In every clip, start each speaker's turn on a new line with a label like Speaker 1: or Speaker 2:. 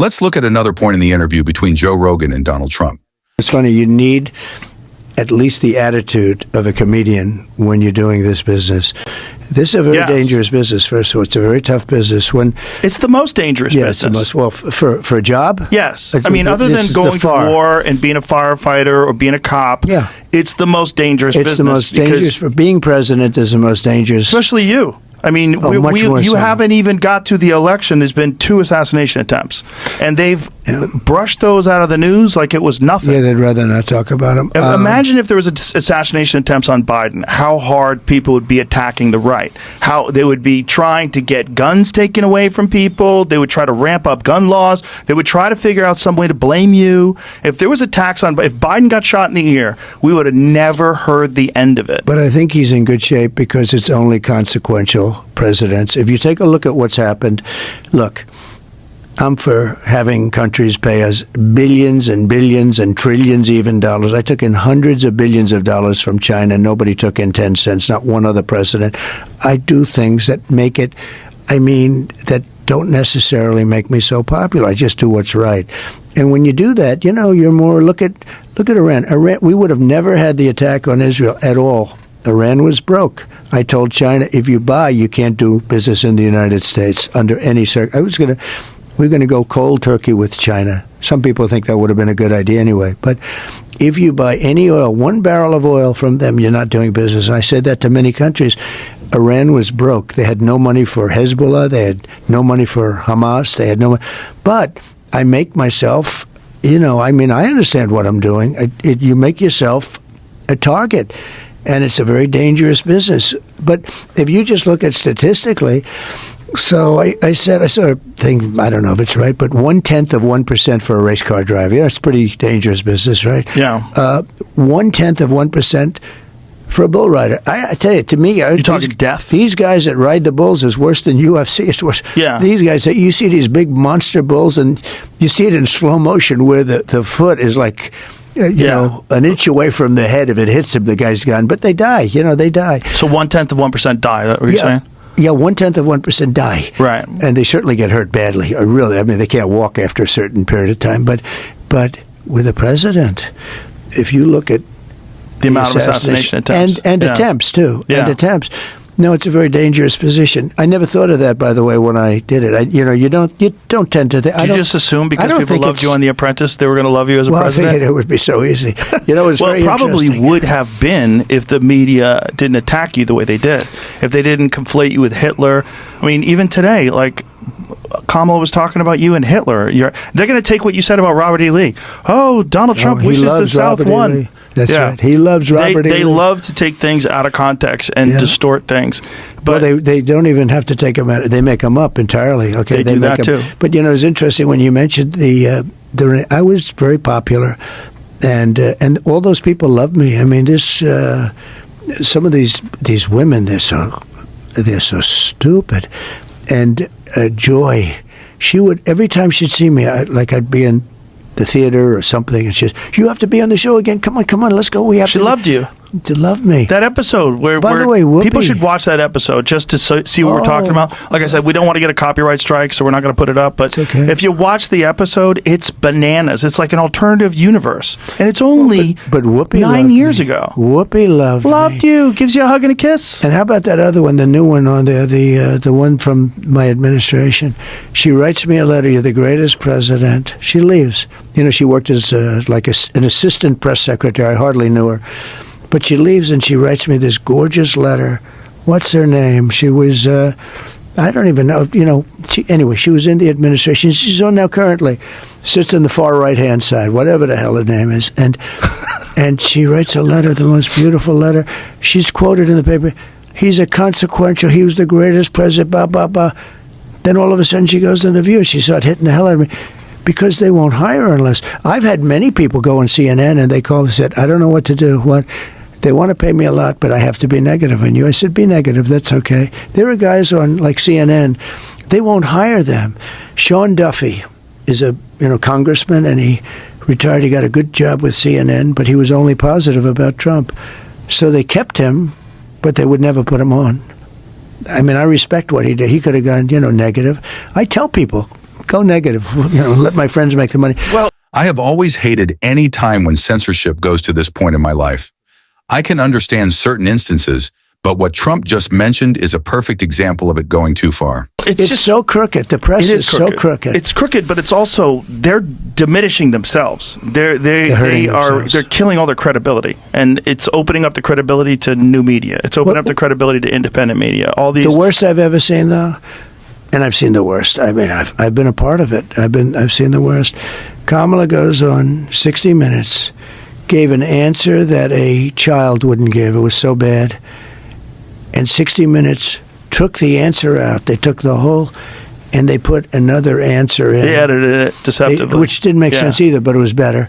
Speaker 1: Let's look at another point in the interview between Joe Rogan and Donald Trump.
Speaker 2: It's funny, you need at least the attitude of a comedian when you're doing this business. This is a very dangerous business, first of all. It's a very tough business.
Speaker 3: It's the most dangerous business.
Speaker 2: It's the most, for a job?
Speaker 3: Yes. I mean, other than going to war and being a firefighter or being a cop, it's the most dangerous business.
Speaker 2: It's the most dangerous. For being president is the most dangerous.
Speaker 3: Especially you. I mean, you haven't even got to the election. There's been 2 assassination attempts. And they've brushed those out of the news like it was nothing.
Speaker 2: Yeah, they'd rather not talk about them.
Speaker 3: Imagine if there was assassination attempts on Biden, how hard people would be attacking the right, how they would be trying to get guns taken away from people. They would try to ramp up gun laws. They would try to figure out some way to blame you. If there was attacks if Biden got shot in the ear, we would have never heard the end of it.
Speaker 2: But I think he's in good shape because it's only consequential presidents. If you take a look at what's happened, look, I'm for having countries pay us billions and billions and trillions even dollars. I took in hundreds of billions of dollars from China. Nobody took in 10 cents, not one other president. I do things that make it, that don't necessarily make me so popular. I just do what's right. And when you do that, you're more, look at Iran. We would have never had the attack on Israel at all. Iran was broke. I told China, if you buy, you can't do business in the United States under any circumstance. We're going to go cold turkey with China. Some people think that would have been a good idea anyway. But if you buy any oil, 1 barrel of oil from them, you're not doing business. I said that to many countries. Iran was broke. They had no money for Hezbollah. They had no money for Hamas. They had no money. But I make myself, I understand what I'm doing. You make yourself a target. And it's a very dangerous business. But if you just look at statistically, so I saw a thing, I don't know if it's right, but 0.1% for a race car driver. Yeah, it's a pretty dangerous business, right?
Speaker 3: Yeah.
Speaker 2: 0.1% for a bull rider. I tell you, to me,
Speaker 3: you're talking death.
Speaker 2: These guys that ride the bulls is worse than UFC. It's worse.
Speaker 3: Yeah.
Speaker 2: These guys, you see these big monster bulls, and you see it in slow motion where the foot is like, an inch away from the head. If it hits him, the guy's gone. But they die. They die.
Speaker 3: So 0.1% die. Is that what you're saying?
Speaker 2: Yeah, 0.1% die.
Speaker 3: Right.
Speaker 2: And they certainly get hurt badly. Really, they can't walk after a certain period of time. But with a president, if you look at
Speaker 3: the amount of assassination attempts
Speaker 2: and attempts too,
Speaker 3: and
Speaker 2: attempts. No, it's a very dangerous position. I never thought of that, by the way, when I did it. You don't tend to think.
Speaker 3: Did you just assume because people loved you on The Apprentice, they were going to love you as a president?
Speaker 2: I figured it would be so easy. It's
Speaker 3: well,
Speaker 2: very
Speaker 3: it probably
Speaker 2: interesting.
Speaker 3: would have been if the media didn't attack you the way they did. If they didn't conflate you with Hitler. I mean, even today, like Kamala was talking about you and Hitler. They're going to take what you said about Robert E. Lee. Oh, Donald Trump wishes the South won.
Speaker 2: That's right. He loves Robert E. Lee.
Speaker 3: They love to take things out of context and distort things. But
Speaker 2: they don't even have to take them out. They make them up entirely. Okay,
Speaker 3: they do
Speaker 2: make
Speaker 3: that too.
Speaker 2: But it's interesting when you mentioned I was very popular, and all those people loved me. I mean, some of these women, they're so stupid, and Joy, she would every time she'd see me, I'd be in the theater or something, and she says, "You have to be on the show again. Come on, let's go.
Speaker 3: She loved you.
Speaker 2: To love me.
Speaker 3: That episode where
Speaker 2: By the way, Whoopi,
Speaker 3: people should watch that episode just to see what we're talking about. Like I said, we don't want to get a copyright strike, so we're not going to put it up. But if you watch the episode, it's bananas. It's like an alternative universe, and it's only
Speaker 2: but Whoopi
Speaker 3: 9 years ago.
Speaker 2: Whoopi loved
Speaker 3: you. Gives you a hug and a kiss.
Speaker 2: And how about that other one, the new one on there, the one from my administration? She writes me a letter. You're the greatest president. She leaves. She worked as an assistant press secretary. I hardly knew her. But she leaves and she writes me this gorgeous letter. What's her name? She was, I don't even know, she was in the administration. She's on now currently, sits on the far right-hand side, whatever the hell her name is. And she writes a letter, the most beautiful letter. She's quoted in the paper, he was the greatest president, blah, blah, blah. Then all of a sudden she goes to the View. She started hitting the hell out of me. Because they won't hire her unless. I've had many people go on CNN and they call and said, I don't know what to do. They want to pay me a lot, but I have to be negative on you. I said, be negative. That's okay. There are guys on like CNN. They won't hire them. Sean Duffy is a congressman, and he retired. He got a good job with CNN, but he was only positive about Trump. So they kept him, but they would never put him on. I mean, I respect what he did. He could have gone, negative. I tell people, go negative. Let my friends make the money.
Speaker 3: Well,
Speaker 1: I have always hated any time when censorship goes to this point in my life. I can understand certain instances, but what Trump just mentioned is a perfect example of it going too far.
Speaker 2: It's just so crooked. The press is so crooked.
Speaker 3: It's crooked, but it's also they're diminishing themselves. They're killing all their credibility, and it's opening up the credibility to new media. It's opening up the credibility to independent media. All these.
Speaker 2: The worst I've ever seen, though, and I've seen the worst. I mean, I've been a part of it. I've seen the worst. Kamala goes on 60 Minutes, gave an answer that a child wouldn't give. It was so bad. And 60 Minutes took the answer out. They took the whole, and they put another answer in.
Speaker 3: They edited it deceptively.
Speaker 2: Which didn't make sense either, but it was better.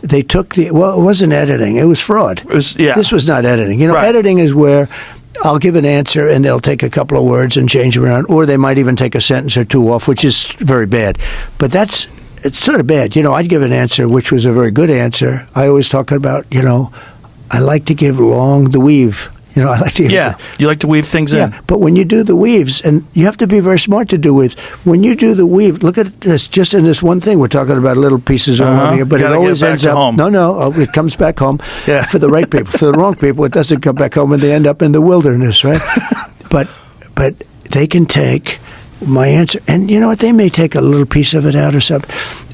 Speaker 2: They took it wasn't editing. It was fraud. This was not editing. Editing is where I'll give an answer and they'll take a couple of words and change them around, or they might even take a sentence or two off, which is very bad. But it's sort of bad. I'd give an answer which was a very good answer. I always talk about, I like to give the weave. I like to.
Speaker 3: You like to weave things in.
Speaker 2: But when you do the weaves, and you have to be very smart to do weaves. When you do the weave, look at this. Just in this one thing, we're talking about little pieces all over here, but it always ends up
Speaker 3: home.
Speaker 2: No, it comes back home. For the right people. For the wrong people, it doesn't come back home, and they end up in the wilderness, right? but they can take my answer, and you know what? They may take a little piece of it out or something,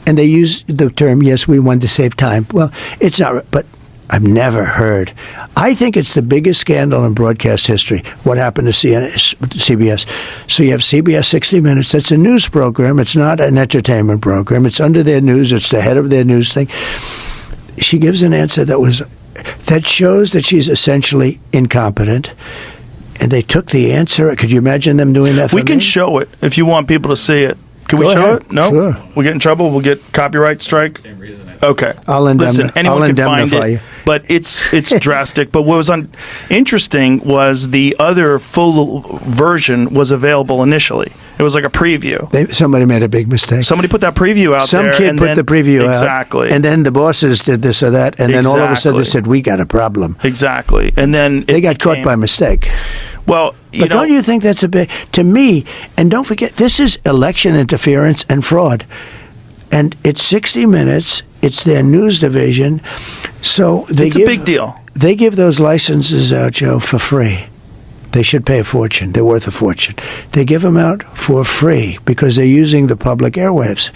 Speaker 2: and they use the term, "Yes, we wanted to save time." Well, it's not, but. I've never heard. I think it's the biggest scandal in broadcast history, what happened to CBS. So you have CBS 60 Minutes. That's a news program. It's not an entertainment program. It's under their news. It's the head of their news thing. She gives an answer that shows that she's essentially incompetent. And they took the answer. Could you imagine them doing that for
Speaker 3: We can show it if you want people to see it. Can we show it? No?
Speaker 2: Sure.
Speaker 3: We'll get in trouble. We'll get copyright strike.
Speaker 4: Same reason.
Speaker 3: Okay.
Speaker 2: Listen,
Speaker 3: anyone can find
Speaker 2: indemnify
Speaker 3: it,
Speaker 2: you.
Speaker 3: but it's drastic. But what was interesting was the other full version was available initially. It was like a preview.
Speaker 2: Somebody made a big mistake.
Speaker 3: Somebody put that preview out
Speaker 2: there.
Speaker 3: Some
Speaker 2: kid put the preview out.
Speaker 3: Exactly.
Speaker 2: And then the bosses did this or that, and then all of a sudden they said, we got a problem.
Speaker 3: Exactly. And then
Speaker 2: they got caught by mistake.
Speaker 3: Well,
Speaker 2: but don't you think that's a bit, to me, and don't forget, this is election interference and fraud. And it's 60 Minutes. It's their news division. So it's a
Speaker 3: big deal.
Speaker 2: They give those licenses out, Joe, for free. They should pay a fortune. They're worth a fortune. They give them out for free because they're using the public airwaves.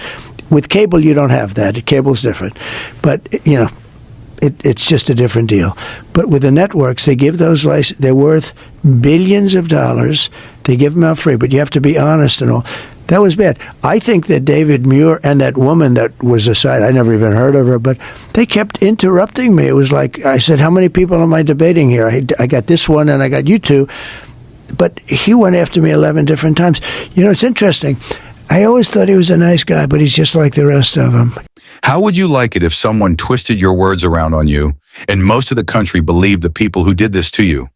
Speaker 2: With cable, you don't have that. Cable's different. But, it's just a different deal. But with the networks, they give those licenses. They're worth billions of dollars. They give them out free. But you have to be honest and all. That was bad. I think that David Muir and that woman that was aside, I never even heard of her, but they kept interrupting me. It was like, I said, how many people am I debating here? I got this one and I got you two. But he went after me 11 different times. It's interesting. I always thought he was a nice guy, but he's just like the rest of them.
Speaker 1: How would you like it if someone twisted your words around on you and most of the country believed the people who did this to you?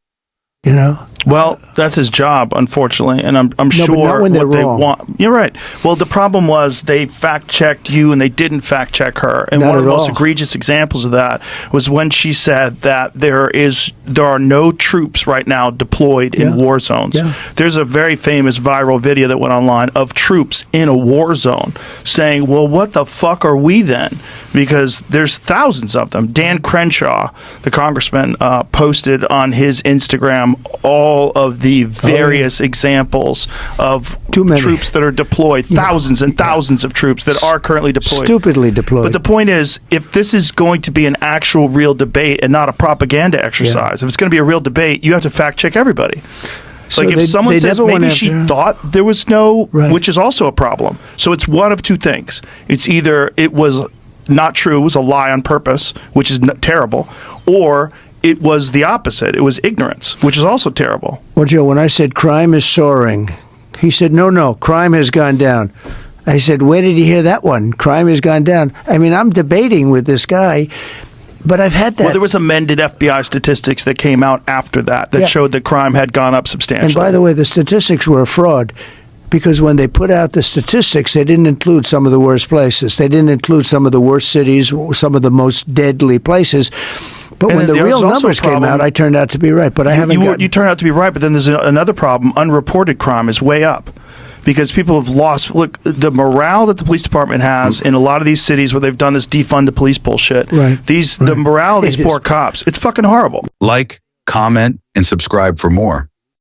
Speaker 3: Well, that's his job, unfortunately, and I'm sure
Speaker 2: but not when
Speaker 3: what they
Speaker 2: wrong.
Speaker 3: want. You're right. Well, the problem was they fact-checked you and they didn't fact-check her. And
Speaker 2: Not
Speaker 3: one of the
Speaker 2: at
Speaker 3: most
Speaker 2: all.
Speaker 3: egregious examples of that was when she said that there are no troops right now deployed in war zones.
Speaker 2: Yeah.
Speaker 3: There's a very famous viral video that went online of troops in a war zone saying, well, what the fuck are we then? Because there's thousands of them. Dan Crenshaw, the congressman, posted on his Instagram all of the various examples of troops that are deployed, thousands and thousands of troops that are currently deployed.
Speaker 2: Stupidly deployed.
Speaker 3: But the point is, if this is going to be an actual real debate and not a propaganda exercise, if it's going to be a real debate, you have to fact check everybody.
Speaker 2: So
Speaker 3: Like if someone says maybe she thought there was no,
Speaker 2: Right.
Speaker 3: which is also a problem. So it's one of two things. It's either it was not true, it was a lie on purpose, which is terrible, or it was the opposite. It was ignorance, which is also terrible.
Speaker 2: Well, Joe, when I said crime is soaring, he said, no, crime has gone down. I said, where did you hear that one? Crime has gone down. I mean, I'm debating with this guy, but I've had that.
Speaker 3: Well, there was amended FBI statistics that came out after that showed that crime had gone up substantially.
Speaker 2: And by the way, the statistics were a fraud because when they put out the statistics, they didn't include some of the worst places. They didn't include some of the worst cities, some of the most deadly places. But when the real numbers came out, I turned out to be right. But I haven't.
Speaker 3: You turned out to be right, but then there's another problem. Unreported crime is way up. because people have lost. Look, the morale that the police department has in a lot of these cities where they've done this defund the police bullshit.
Speaker 2: Right.
Speaker 3: The morale of these
Speaker 2: It is.
Speaker 3: poor cops, it's fucking horrible.
Speaker 1: Like, comment, and subscribe for more.